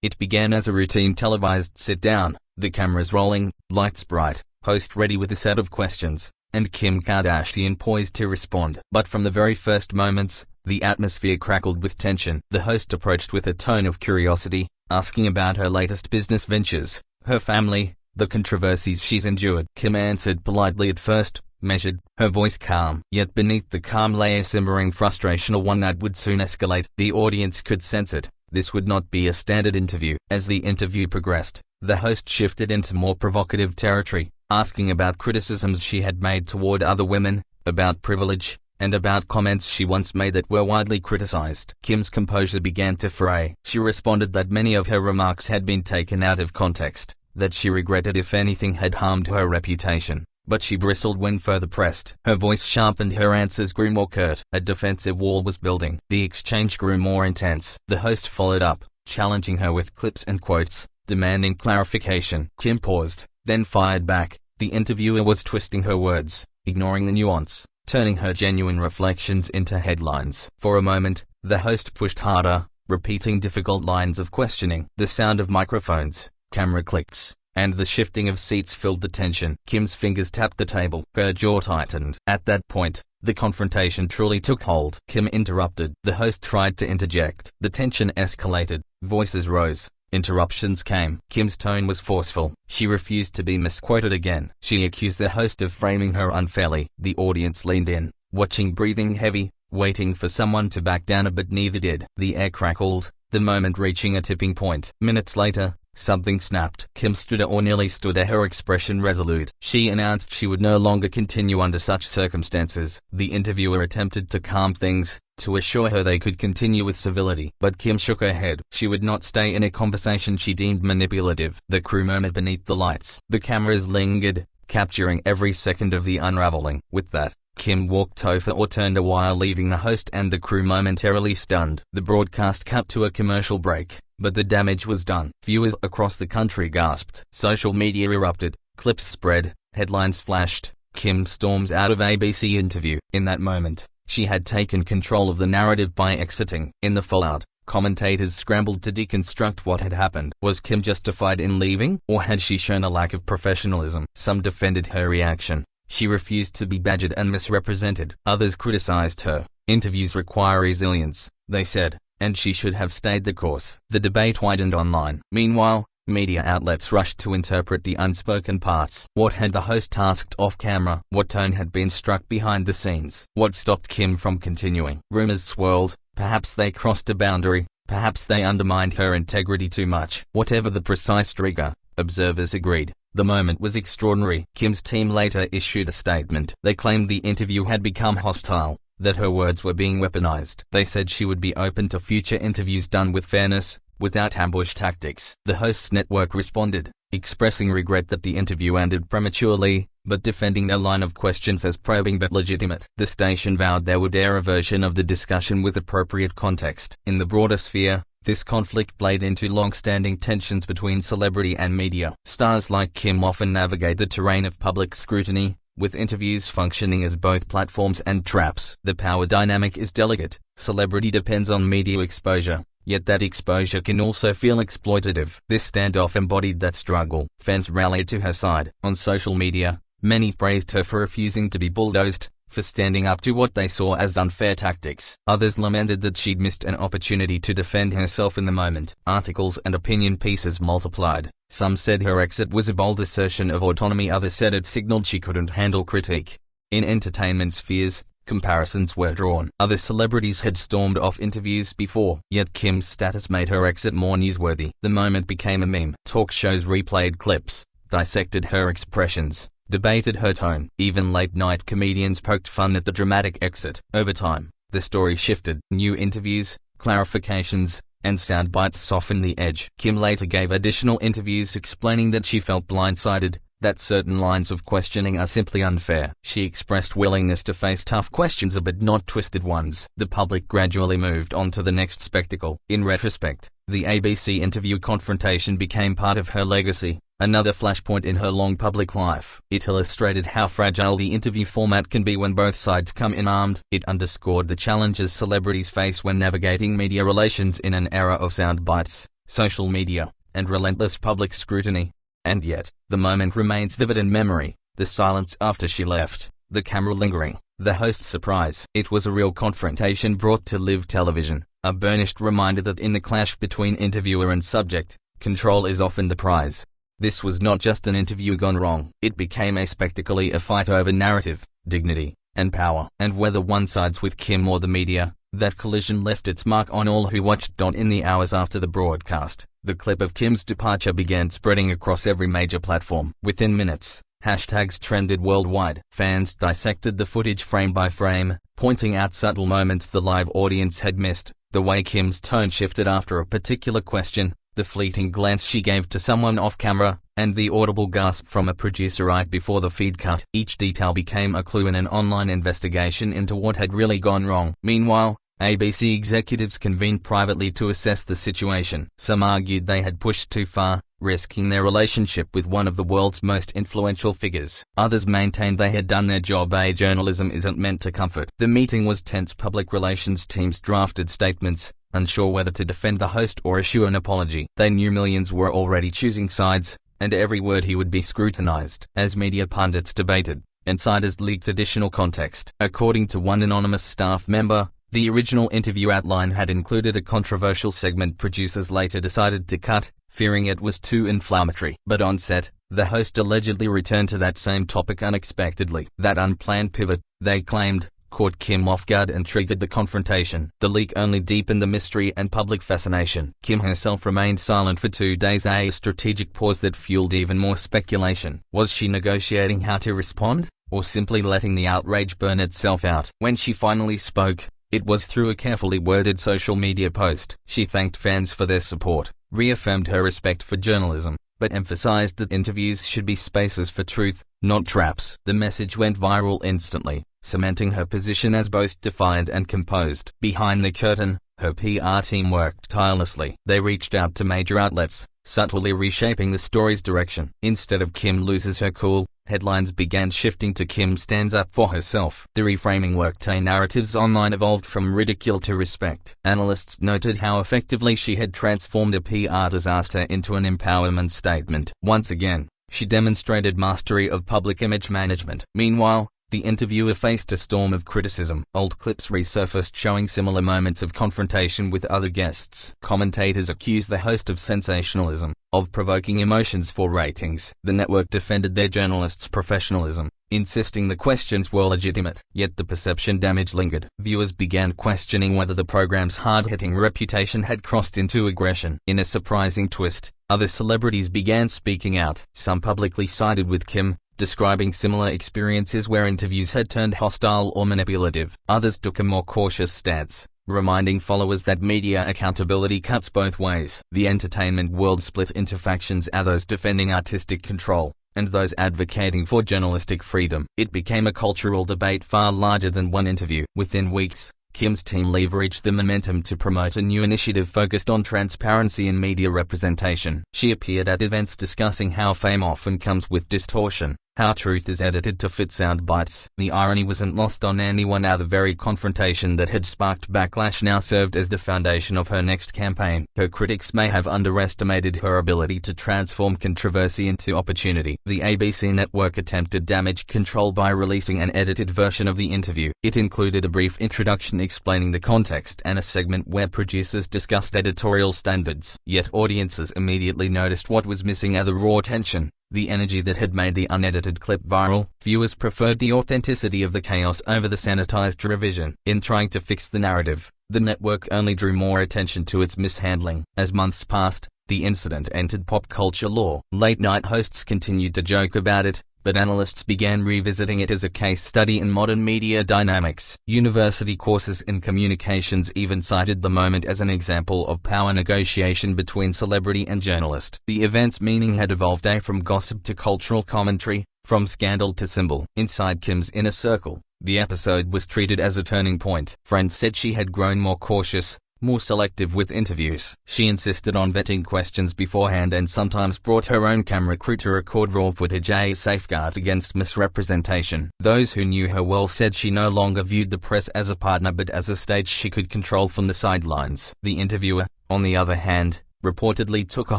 It began as a routine televised sit-down, the cameras rolling, lights bright, host ready with a set of questions, and Kim Kardashian poised to respond. But from the very first moments, the atmosphere crackled with tension. The host approached with a tone of curiosity, asking about her latest business ventures, her family, the controversies she's endured. Kim answered politely at first, measured, her voice calm. Yet beneath the calm lay a simmering frustration, or one that would soon escalate. The audience could sense it. This would not be a standard interview. As the interview progressed, the host shifted into more provocative territory, asking about criticisms she had made toward other women, about privilege, and about comments she once made that were widely criticized. Kim's composure began to fray. She responded that many of her remarks had been taken out of context, that she regretted if anything had harmed her reputation, but she bristled when further pressed. Her voice sharpened, her answers grew more curt. A defensive wall was building. The exchange grew more intense. The host followed up, challenging her with clips and quotes, demanding clarification. Kim paused, then fired back. The interviewer was twisting her words, ignoring the nuance, turning her genuine reflections into headlines. For a moment, the host pushed harder, repeating difficult lines of questioning. The sound of microphones, camera clicks, and the shifting of seats filled the tension. Kim's fingers tapped the table. Her jaw tightened. At that point, the confrontation truly took hold. Kim interrupted. The host tried to interject. The tension escalated. Voices rose. Interruptions came. Kim's tone was forceful. She refused to be misquoted again. She accused the host of framing her unfairly. The audience leaned in, watching, breathing heavy, waiting for someone to back down, but neither did. The air crackled, the moment reaching a tipping point. Minutes later, something snapped. Kim stood, or nearly stood, her expression resolute. She announced she would no longer continue under such circumstances. The interviewer attempted to calm things, to assure her they could continue with civility. But Kim shook her head. She would not stay in a conversation she deemed manipulative. The crew murmured beneath the lights. The cameras lingered, capturing every second of the unraveling. With that, Kim walked over or turned a while, leaving the host and the crew momentarily stunned. The broadcast cut to a commercial break, but the damage was done. Viewers across the country gasped. Social media erupted. Clips spread. Headlines flashed. Kim storms out of ABC interview. In that moment, she had taken control of the narrative by exiting. In the fallout, commentators scrambled to deconstruct what had happened. Was Kim justified in leaving, or had she shown a lack of professionalism? Some defended her reaction. She refused to be badgered and misrepresented. Others criticized her. Interviews require resilience, they said, and she should have stayed the course. The debate widened online. Meanwhile, media outlets rushed to interpret the unspoken parts. What had the host asked off-camera? What tone had been struck behind the scenes? What stopped Kim from continuing? Rumors swirled. Perhaps they crossed a boundary. Perhaps they undermined her integrity too much. Whatever the precise trigger, observers agreed. The moment was extraordinary. Kim's team later issued a statement. They claimed the interview had become hostile, that her words were being weaponized. They said she would be open to future interviews done with fairness, without ambush tactics. The host's network responded, expressing regret that the interview ended prematurely, but defending their line of questions as probing but legitimate. The station vowed they would air a version of the discussion with appropriate context. In the broader sphere, this conflict played into long-standing tensions between celebrity and media. Stars like Kim often navigate the terrain of public scrutiny, with interviews functioning as both platforms and traps. The power dynamic is delicate. Celebrity depends on media exposure, yet that exposure can also feel exploitative. This standoff embodied that struggle. Fans rallied to her side. On social media, many praised her for refusing to be bulldozed, for standing up to what they saw as unfair tactics. Others lamented that she'd missed an opportunity to defend herself in the moment. Articles and opinion pieces multiplied. Some said her exit was a bold assertion of autonomy, others said it signaled she couldn't handle critique. In entertainment spheres, comparisons were drawn. Other celebrities had stormed off interviews before, yet Kim's status made her exit more newsworthy. The moment became a meme. Talk shows replayed clips, dissected her expressions, debated her tone. Even late-night comedians poked fun at the dramatic exit. Over time, the story shifted. New interviews, clarifications, and sound bites softened the edge. Kim later gave additional interviews explaining that she felt blindsided, that certain lines of questioning are simply unfair. She expressed willingness to face tough questions but not twisted ones. The public gradually moved on to the next spectacle. In retrospect, the ABC interview confrontation became part of her legacy, another flashpoint in her long public life. It illustrated how fragile the interview format can be when both sides come in armed. It underscored the challenges celebrities face when navigating media relations in an era of sound bites, social media, and relentless public scrutiny. And yet, the moment remains vivid in memory, the silence after she left, the camera lingering, the host's surprise. It was a real confrontation brought to live television, a burnished reminder that in the clash between interviewer and subject, control is often the prize. This was not just an interview gone wrong. It became a spectacle, a fight over narrative, dignity, and power. And whether one sides with Kim or the media, that collision left its mark on all who watched. In the hours after the broadcast, the clip of Kim's departure began spreading across every major platform. Within minutes, hashtags trended worldwide. Fans dissected the footage frame by frame, pointing out subtle moments the live audience had missed, the way Kim's tone shifted after a particular question, the fleeting glance she gave to someone off camera, and the audible gasp from a producer right before the feed cut. Each detail became a clue in an online investigation into what had really gone wrong. Meanwhile, ABC executives convened privately to assess the situation. Some argued they had pushed too far, risking their relationship with one of the world's most influential figures. Others maintained they had done their job. Journalism isn't meant to comfort. The meeting was tense. Public relations teams drafted statements, unsure whether to defend the host or issue an apology. They knew millions were already choosing sides, and every word he would be scrutinized. As media pundits debated, insiders leaked additional context. According to one anonymous staff member, the original interview outline had included a controversial segment producers later decided to cut, fearing it was too inflammatory. But on set, the host allegedly returned to that same topic unexpectedly. That unplanned pivot, they claimed, caught Kim off guard and triggered the confrontation. The leak only deepened the mystery and public fascination. Kim herself remained silent for 2 days, a strategic pause that fueled even more speculation. Was she negotiating how to respond, or simply letting the outrage burn itself out? When she finally spoke, it was through a carefully worded social media post. She thanked fans for their support, reaffirmed her respect for journalism, but emphasized that interviews should be spaces for truth, not traps. The message went viral instantly, cementing her position as both defiant and composed. Behind the curtain, her PR team worked tirelessly. They reached out to major outlets, subtly reshaping the story's direction. Instead of Kim loses her cool, headlines began shifting to Kim stands up for herself. The reframing worked. Narratives online evolved from ridicule to respect. Analysts noted how effectively she had transformed a PR disaster into an empowerment statement. Once again, she demonstrated mastery of public image management. Meanwhile, the interviewer faced a storm of criticism. Old clips resurfaced showing similar moments of confrontation with other guests. Commentators accused the host of sensationalism, of provoking emotions for ratings. The network defended their journalists' professionalism, insisting the questions were legitimate. Yet the perception damage lingered. Viewers began questioning whether the program's hard-hitting reputation had crossed into aggression. In a surprising twist, other celebrities began speaking out. Some publicly sided with Kim, describing similar experiences where interviews had turned hostile or manipulative. Others took a more cautious stance, reminding followers that media accountability cuts both ways. The entertainment world split into factions, those defending artistic control, and those advocating for journalistic freedom. It became a cultural debate far larger than one interview. Within weeks, Kim's team leveraged the momentum to promote a new initiative focused on transparency in media representation. She appeared at events discussing how fame often comes with distortion, how truth is edited to fit sound bites. The irony wasn't lost on anyone. The very confrontation that had sparked backlash now served as the foundation of her next campaign. Her critics may have underestimated her ability to transform controversy into opportunity. The ABC network attempted damage control by releasing an edited version of the interview. It included a brief introduction explaining the context and a segment where producers discussed editorial standards. Yet audiences immediately noticed what was missing: the raw tension, the energy that had made the unedited clip viral. Viewers preferred the authenticity of the chaos over the sanitized revision. In trying to fix the narrative, the network only drew more attention to its mishandling. As months passed, the incident entered pop culture lore. Late-night hosts continued to joke about it, but analysts began revisiting it as a case study in modern media dynamics. University courses in communications even cited the moment as an example of power negotiation between celebrity and journalist. The event's meaning had evolved from gossip to cultural commentary, from scandal to symbol. Inside Kim's inner circle, the episode was treated as a turning point. Friends said she had grown more cautious, more selective with interviews. She insisted on vetting questions beforehand and sometimes brought her own camera crew to record raw footage, a safeguard against misrepresentation. Those who knew her well said she no longer viewed the press as a partner but as a stage she could control from the sidelines. The interviewer, on the other hand, reportedly took a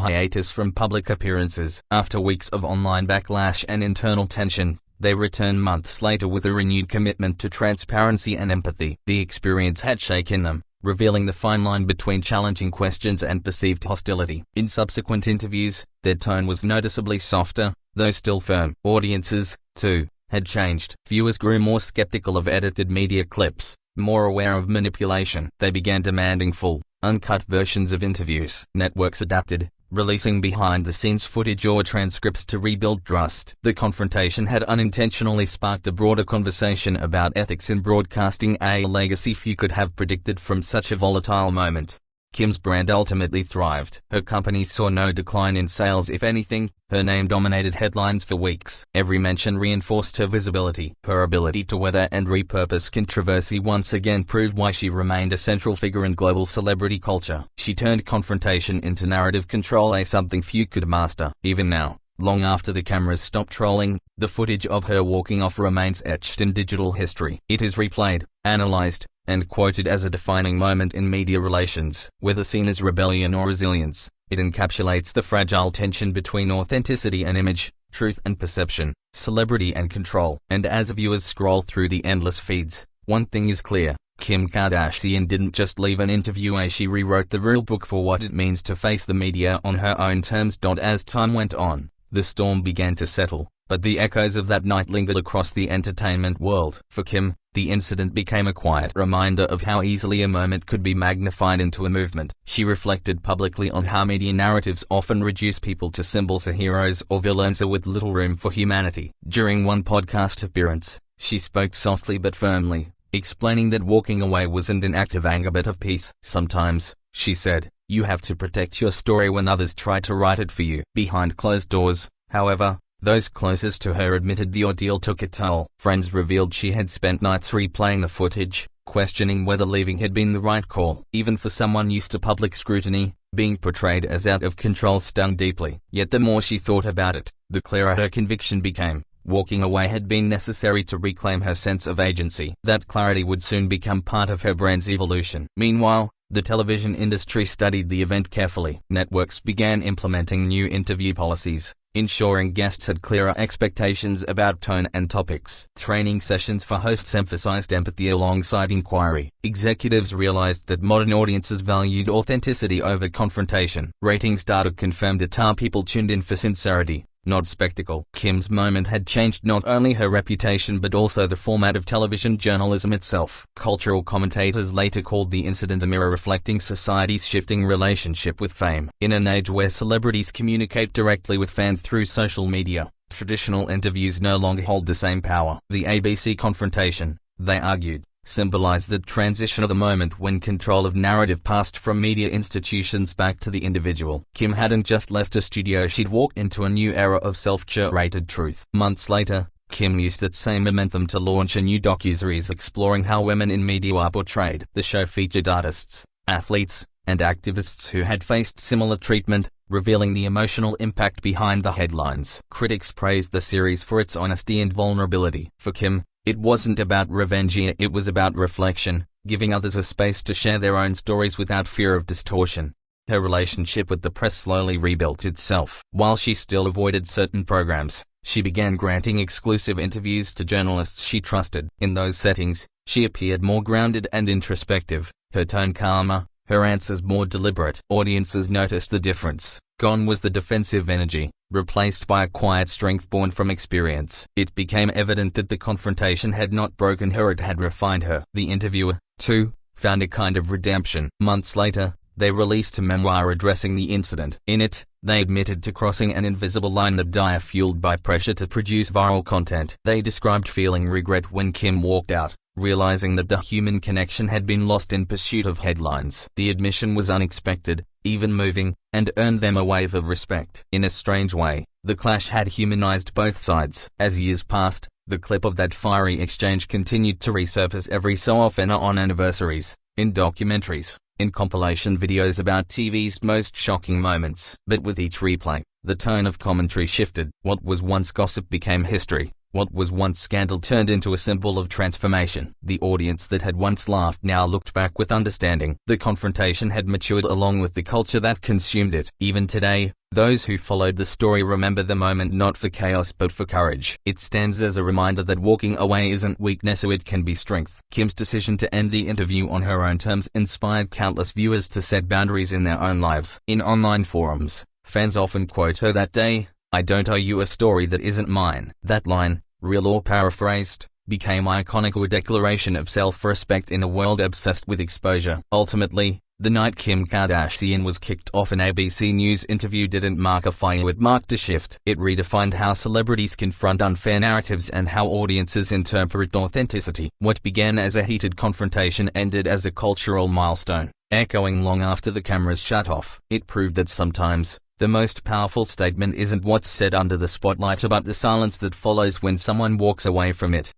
hiatus from public appearances. After weeks of online backlash and internal tension, they returned months later with a renewed commitment to transparency and empathy. The experience had shaken them, revealing the fine line between challenging questions and perceived hostility. In subsequent interviews, their tone was noticeably softer, though still firm. Audiences, too, had changed. Viewers grew more skeptical of edited media clips, more aware of manipulation. They began demanding full, uncut versions of interviews. Networks adapted, releasing behind-the-scenes footage or transcripts to rebuild trust. The confrontation had unintentionally sparked a broader conversation about ethics in broadcasting, a legacy few could have predicted from such a volatile moment. Kim's brand ultimately thrived. Her company saw no decline in sales. If anything, her name dominated headlines for weeks. Every mention reinforced her visibility. Her ability to weather and repurpose controversy once again proved why she remained a central figure in global celebrity culture. She turned confrontation into narrative control, something few could master. Even now, long after the cameras stopped trolling, the footage of her walking off remains etched in digital history. It is replayed, analyzed, and quoted as a defining moment in media relations. Whether seen as rebellion or resilience, it encapsulates the fragile tension between authenticity and image, truth and perception, celebrity and control. And as viewers scroll through the endless feeds, one thing is clear: Kim Kardashian didn't just leave an interview, she rewrote the rule book for what it means to face the media on her own terms. As time went on, the storm began to settle, but the echoes of that night lingered across the entertainment world. For Kim, the incident became a quiet reminder of how easily a moment could be magnified into a movement. She reflected publicly on how media narratives often reduce people to symbols or heroes or villains, with little room for humanity. During one podcast appearance, she spoke softly but firmly, explaining that walking away wasn't an act of anger but of peace. "Sometimes," she said, "you have to protect your story when others try to write it for you." Behind closed doors, however, those closest to her admitted the ordeal took a toll. Friends revealed she had spent nights replaying the footage, questioning whether leaving had been the right call. Even for someone used to public scrutiny, being portrayed as out of control stung deeply. Yet the more she thought about it, the clearer her conviction became. Walking away had been necessary to reclaim her sense of agency. That clarity would soon become part of her brand's evolution. Meanwhile, the television industry studied the event carefully. Networks began implementing new interview policies, ensuring guests had clearer expectations about tone and topics. Training sessions for hosts emphasized empathy alongside inquiry. Executives realized that modern audiences valued authenticity over confrontation. Ratings data confirmed it. People tuned in for sincerity, not spectacle. Kim's moment had changed not only her reputation but also the format of television journalism itself. Cultural commentators later called the incident a mirror reflecting society's shifting relationship with fame. In an age where celebrities communicate directly with fans through social media, traditional interviews no longer hold the same power. The ABC confrontation, they argued, symbolized the transition of the moment when control of narrative passed from media institutions back to the individual. Kim hadn't just left a studio, she'd walked into a new era of self-curated truth. Months later, Kim used that same momentum to launch a new docuseries exploring how women in media are portrayed. The show featured artists, athletes, and activists who had faced similar treatment, revealing the emotional impact behind the headlines. Critics praised the series for its honesty and vulnerability. For Kim, it wasn't about revenge, it was about reflection, giving others a space to share their own stories without fear of distortion. Her relationship with the press slowly rebuilt itself. While she still avoided certain programs, she began granting exclusive interviews to journalists she trusted. In those settings, she appeared more grounded and introspective, her tone calmer, her answers more deliberate. Audiences noticed the difference. Gone was the defensive energy, replaced by a quiet strength born from experience. It became evident that the confrontation had not broken her, it had refined her. The interviewer, too, found a kind of redemption. Months later, they released a memoir addressing the incident. In it, they admitted to crossing an invisible line that died, fueled by pressure to produce viral content. They described feeling regret when Kim walked out, realizing that the human connection had been lost in pursuit of headlines. The admission was unexpected, even moving, and earned them a wave of respect. In a strange way, the clash had humanized both sides. As years passed, the clip of that fiery exchange continued to resurface every so often on anniversaries, in documentaries, in compilation videos about TV's most shocking moments. But with each replay, the tone of commentary shifted. What was once gossip became history, What was once scandal turned into a symbol of transformation. The audience that had once laughed now looked back with understanding. The confrontation had matured along with the culture that consumed it. Even today, those who followed the story remember the moment not for chaos but for courage. It stands as a reminder that walking away isn't weakness, it can be strength. Kim's decision to end the interview on her own terms inspired countless viewers to set boundaries in their own lives. In online forums, fans often quote her that day, "I don't owe you a story that isn't mine." That line, real or paraphrased, became iconic, a declaration of self-respect in a world obsessed with exposure. Ultimately, the night Kim Kardashian was kicked off an ABC News interview didn't mark a fire, it marked a shift. It redefined how celebrities confront unfair narratives and how audiences interpret authenticity. What began as a heated confrontation ended as a cultural milestone, echoing long after the cameras shut off. It proved that sometimes, the most powerful statement isn't what's said under the spotlight but the silence that follows when someone walks away from it.